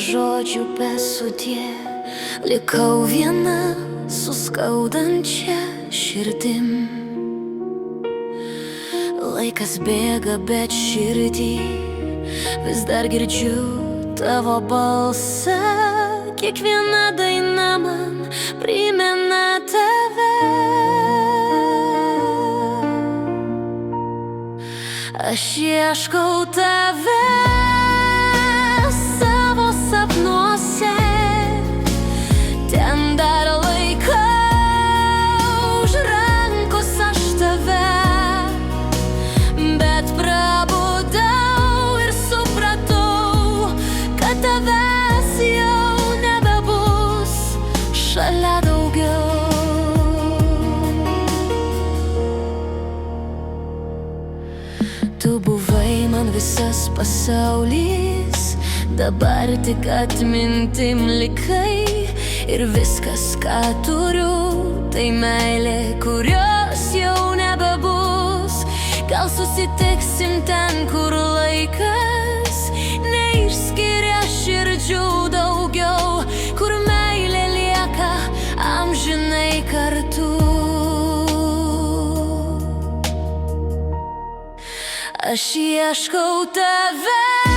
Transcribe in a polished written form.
žodžių be sudie, likau viena su skaudančia širdim. Laikas bėga, bet širdį vis dar girdžiu tavo balsą. Kiekviena daina man primena tave. Aš ieškau tave savo sapnuose, ten dar laikau už rankos aš tave, bet prabudau ir supratau, kad tavęs jau nebebus šalia daugiau. Tu buvai man visas pasaulis, dabar tik atmintim likai. Ir viskas, ką turiu, tai meilė, kurios jau nebebus. Gal susitiksim ten, kur laikas neišskiria širdžių daugiau, kur meilė lieka amžinai kartu. Aš ieškau tave